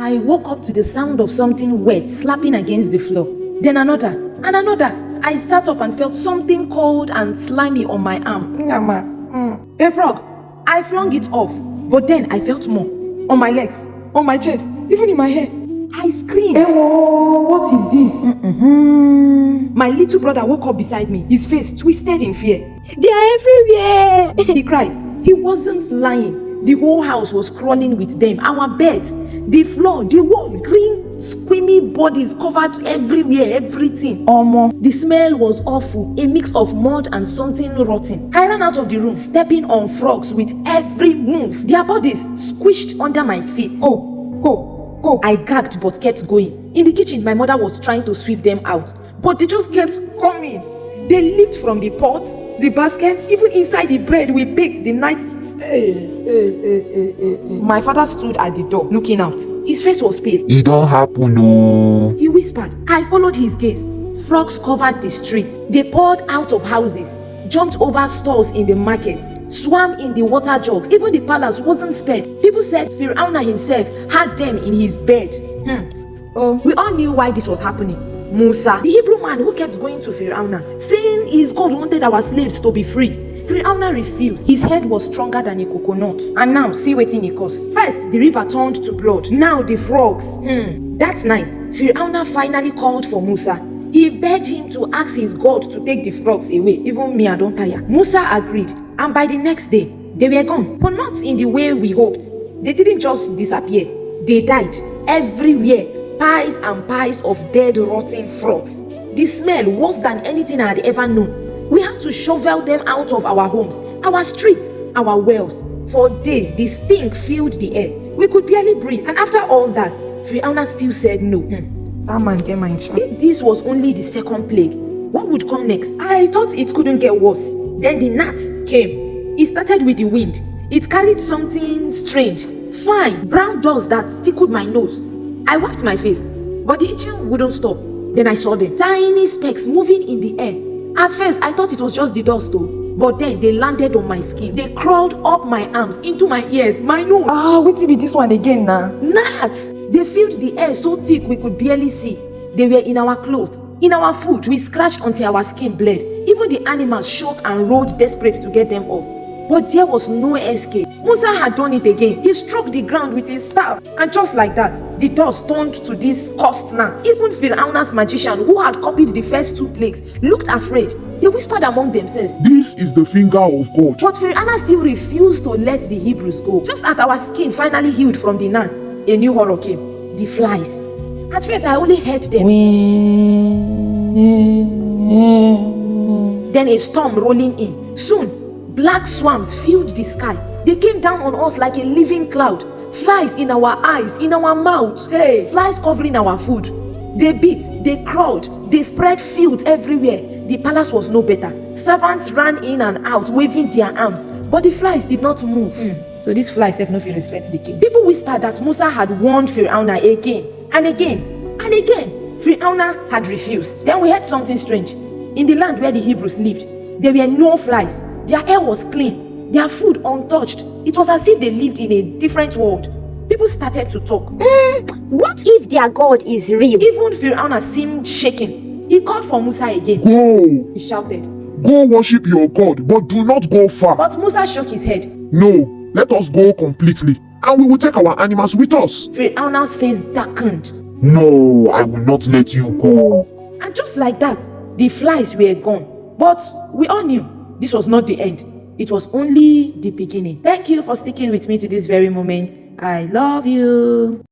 I woke up to the sound of something wet slapping against the floor. Then another, and another. I sat up and felt something cold and slimy on my arm. A frog. I flung it off, but then I felt more. On my legs, on my chest, even in my hair. I screamed. Ewo, what is this? My little brother woke up beside me, his face twisted in fear. They are everywhere. He cried. He wasn't lying. The whole house was crawling with them. Our beds, the floor, the wall, green, squirmy bodies covered everywhere, everything. The smell was awful, a mix of mud and something rotten. I ran out of the room, stepping on frogs with every move. Their bodies squished under my feet. Go. I gagged but kept going. In the kitchen, my mother was trying to sweep them out, but they just kept coming. They leaped from the pots, the baskets, even inside the bread we baked the night. My father stood at the door, looking out. His face was pale. It don't happen, no. He whispered. I followed his gaze. Frogs covered the streets. They poured out of houses, jumped over stores in the market, swam in the water jugs. Even the palace wasn't spared. People said Fir'auna himself had them in his bed. We all knew why this was happening. Musa, the Hebrew man who kept going to Fir'auna, saying his God wanted our slaves to be free. Fir'auna refused. His head was stronger than a coconut. And now, see wetin e cause. First, the river turned to blood. Now, the frogs. That night, Fir'auna finally called for Musa. He begged him to ask his God to take the frogs away. Even me, I don't tire. Musa agreed. And by the next day, they were gone. But not in the way we hoped. They didn't just disappear. They died. Everywhere. Piles and piles of dead, rotting frogs. The smell, worse than anything I had ever known. We had to shovel them out of our homes, our streets, our wells. For days, the stink filled the air. We could barely breathe. And after all that, Fir'auna still said no. That man get my shot. If this was only the second plague, what would come next? I thought it couldn't get worse. Then the gnats came. It started with the wind. It carried something strange, fine, brown dust that tickled my nose. I wiped my face, but the itching wouldn't stop. Then I saw them, tiny specks moving in the air. At first, I thought it was just the dust though. But then they landed on my skin. They crawled up my arms, into my ears, my nose. Wetin be this one again now? Gnats! They filled the air so thick we could barely see. They were in our clothes, in our food. We scratched until our skin bled. Even the animals shook and rolled desperate to get them off. But there was no escape. Musa had done it again. He struck the ground with his staff. And just like that, the dust turned to these cursed gnats. Even Fir'auna's magician, who had copied the first two plagues, looked afraid. They whispered among themselves, This is the finger of God. but Fir'auna still refused to let the Hebrews go. Just as our skin finally healed from the gnats, a new horror came. The flies. At first, I only heard them. Then a storm rolling in. Soon, black swarms filled the sky. They came down on us like a living cloud. Flies in our eyes, in our mouths. Hey, flies covering our food. They beat, they crawled, they spread filth everywhere. The palace was no better. Servants ran in and out, waving their arms. But the flies did not move. So these flies have no feel respect the king. People whispered that Musa had warned Fir'auna again and again and again. Fir'auna had refused. Then we heard something strange. In the land where the Hebrews lived, there were no flies. Their air was clean, their food untouched. It was as if they lived in a different world. People started to talk. What if their God is real? Even Fir'auna seemed shaken. He called for Musa again. Go. He shouted. Go worship your God, but do not go far. But Musa shook his head. No, let us go completely, and we will take our animals with us. Fir'auna's face darkened. No, I will not let you go. And just like that, the flies were gone. But we all knew this was not the end. It was only the beginning. Thank you for sticking with me to this very moment. I love you.